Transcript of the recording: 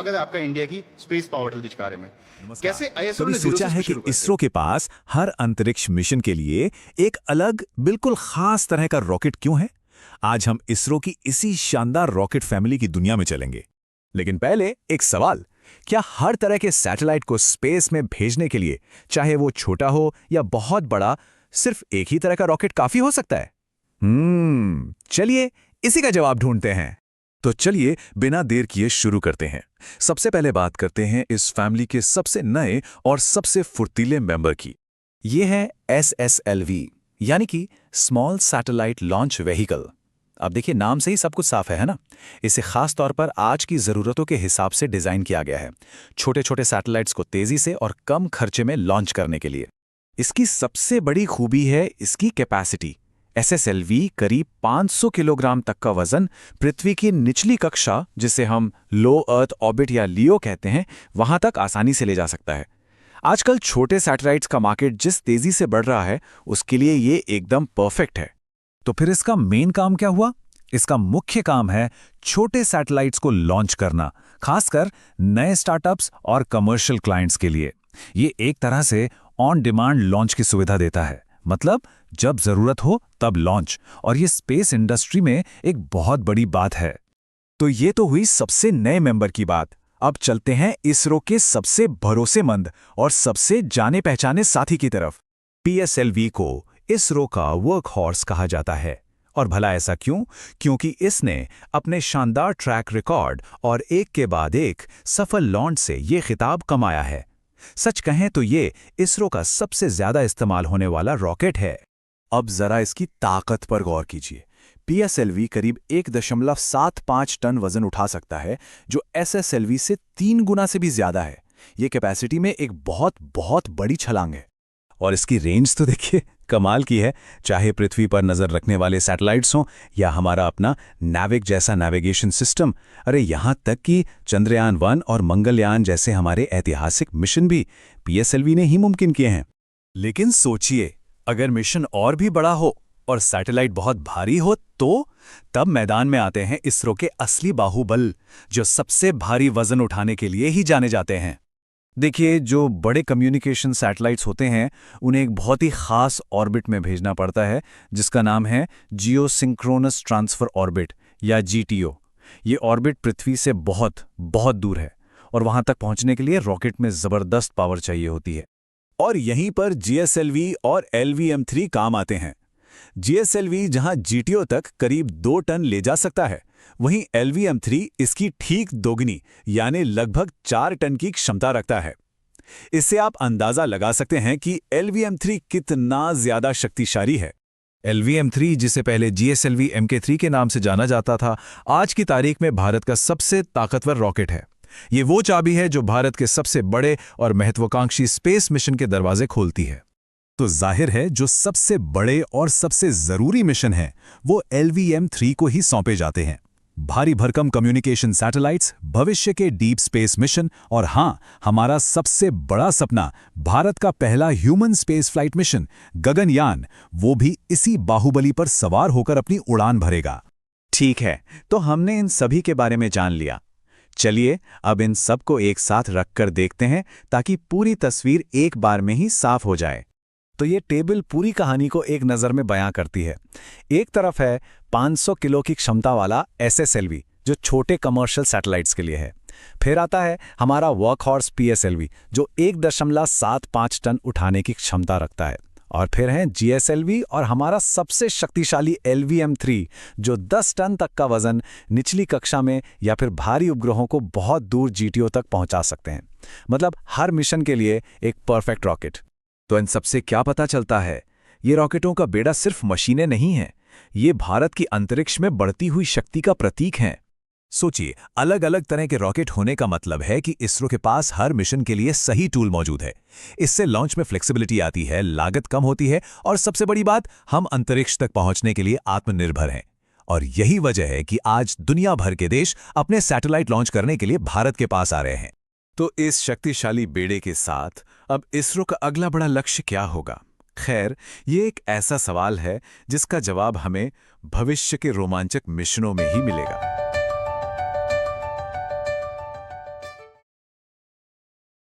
स्वागत है आपका इंडिया की स्पेस पावर टिल्ट के बारे में। कैसे आईएसआर कभी ने जीरो सोचा से है कि शुरू करते इसरो के पास हर अंतरिक्ष मिशन के लिए एक अलग बिल्कुल खास तरह का रॉकेट क्यों है? आज हम इसरो की इसी शानदार रॉकेट फैमिली की दुनिया में चलेंगे। लेकिन पहले एक सवाल, क्या हर तरह के सैटेलाइट को स्पेस में भेजने के लिए, चाहे वो छोटा हो या बहुत बड़ा, सिर्फ एक ही तरह का रॉकेट काफी हो सकता है? चलिए इसी का जवाब ढूंढते हैं। तो चलिए बिना देर किए शुरू करते हैं। सबसे पहले बात करते हैं इस फैमिली के सबसे नए और सबसे फुर्तीले मेंबर की। ये है SSLV, यानी कि स्मॉल सैटेलाइट लॉन्च व्हीकल। अब देखिए, नाम से ही सब कुछ साफ है ना? इसे खास तौर पर आज की ज़रूरतों के हिसाब से डिज़ाइन किया गया है, छोटे छोटे सैटेलाइट्स को तेज़ी से और कम खर्चे में लॉन्च करने के लिए। इसकी सबसे बड़ी खूबी है इसकी कैपेसिटी। SSLV करीब 500 किलोग्राम तक का वजन पृथ्वी की निचली कक्षा, जिसे हम लो अर्थ ऑर्बिट या लियो कहते हैं, वहां तक आसानी से ले जा सकता है। आजकल छोटे सैटेलाइट्स का मार्केट जिस तेजी से बढ़ रहा है, उसके लिए ये एकदम परफेक्ट है। तो फिर इसका मेन काम क्या हुआ? इसका मुख्य काम है छोटे सैटेलाइट्स को लॉन्च करना, खासकर नए स्टार्टअप्स और कमर्शियल क्लाइंट्स के लिए। ये एक तरह से ऑन डिमांड लॉन्च की सुविधा देता है, मतलब जब जरूरत हो तब लॉन्च, और ये स्पेस इंडस्ट्री में एक बहुत बड़ी बात है। तो ये तो हुई सबसे नए मेंबर की बात। अब चलते हैं इसरो के सबसे भरोसेमंद और सबसे जाने पहचाने साथी की तरफ। PSLV को इसरो का वर्कहॉर्स कहा जाता है। और भला ऐसा क्यों? क्योंकि इसने अपने शानदार ट्रैक रिकॉर्ड और एक के बाद एक सफल लॉन्च से ये खिताब कमाया है। सच कहें तो ये इसरो का सबसे ज्यादा इस्तेमाल होने वाला रॉकेट है। अब जरा इसकी ताकत पर गौर कीजिए। PSLV करीब 1.75 टन वजन उठा सकता है, जो SSLV से 3 गुना से भी ज्यादा है। ये कैपेसिटी में एक बहुत बहुत बड़ी छलांग है। और इसकी रेंज तो देखिए, कमाल की है। चाहे पृथ्वी पर नजर रखने वाले सैटेलाइट्स हों या हमारा अपना नाविक जैसा नेविगेशन सिस्टम, अरे यहां तक कि चंद्रयान 1 और मंगलयान जैसे हमारे ऐतिहासिक मिशन भी PSLV ने ही मुमकिन किए हैं। लेकिन सोचिए, अगर मिशन और भी बड़ा हो और सैटेलाइट बहुत भारी हो, तो तब मैदान में आते हैं इसरो के असली बाहुबल, जो सबसे भारी वजन उठाने के लिए ही जाने जाते हैं। देखिए, जो बड़े कम्युनिकेशन सैटेलाइट्स होते हैं, उन्हें एक बहुत ही खास ऑर्बिट में भेजना पड़ता है, जिसका नाम है जियोसिंक्रोनस ट्रांसफर ऑर्बिट या GTO। ये ऑर्बिट पृथ्वी से बहुत बहुत दूर है, और वहां तक पहुंचने के लिए रॉकेट में जबरदस्त पावर चाहिए होती है। और यहीं पर GSLV और LVM-3 काम आते हैं। GSLV जहां GTO तक करीब 2 टन ले जा सकता है, वहीं LVM-3 इसकी ठीक दोगुनी यानी लगभग 4 टन की क्षमता रखता है। इससे आप अंदाजा लगा सकते हैं कि LVM-3 कितना ज्यादा शक्तिशाली है। LVM-3, जिसे पहले GSLV Mk3 के नाम से जाना जाता था, आज की तारीख में भारत का सबसे ताकतवर रॉकेट है। ये वो चाबी है जो भारत के सबसे बड़े और महत्वाकांक्षी स्पेस मिशन के दरवाजे खोलती है। तो जाहिर है, जो सबसे बड़े और सबसे जरूरी मिशन हैं, वो LVM-3 को ही सौंपे जाते हैं। भारी भरकम कम्युनिकेशन सैटेलाइट्स, भविष्य के डीप स्पेस मिशन, और हां, हमारा सबसे बड़ा सपना, भारत का पहला human space flight mission Gaganyaan, वो भी इसी बाहुबली पर सवार होकर अपनी उड़ान भरेगा। ठीक है, तो हमने इन सभी के बारे में जान लिया। चलिए अब इन सब को एक साथ रखकर देखते हैं, ताकि पूरी तस्वीर एक बार में ही साफ हो जाए। तो ये टेबल पूरी कहानी को एक नज़र में बयां करती है। एक तरफ है 500 किलो की क्षमता वाला SSLV, जो छोटे कमर्शियल सैटेलाइट्स के लिए है। फिर आता है हमारा वर्कहॉर्स PSLV, जो 1.75 टन उठाने की क्षमता रखता है। और फिर है GSLV और हमारा सबसे शक्तिशाली LVM-3, जो 10 टन तक का वजन निचली कक्षा में या फिर भारी उपग्रहों को बहुत दूर GTO तक पहुंचा सकते हैं। मतलब हर मिशन के लिए एक परफेक्ट रॉकेट। तो इन सबसे क्या पता चलता है? ये रॉकेटों का बेड़ा सिर्फ मशीनें नहीं हैं, ये भारत की अंतरिक्ष में बढ़ती हुई शक्ति का प्रतीक हैं। सोचिए, अलग अलग तरह के रॉकेट होने का मतलब है कि इसरो के पास हर मिशन के लिए सही टूल मौजूद है। इससे लॉन्च में फ्लेक्सिबिलिटी आती है, लागत कम होती है, और सबसे बड़ी बात, हम अंतरिक्ष तक पहुंचने के लिए आत्मनिर्भर हैं। और यही वजह है कि आज दुनिया भर के देश अपने सैटेलाइट लॉन्च करने के लिए भारत के पास आ रहे हैं। तो इस शक्तिशाली बेड़े के साथ अब इसरो का अगला बड़ा लक्ष्य क्या होगा? खैर, ये एक ऐसा सवाल है जिसका जवाब हमें भविष्य के रोमांचक मिशनों में ही मिलेगा।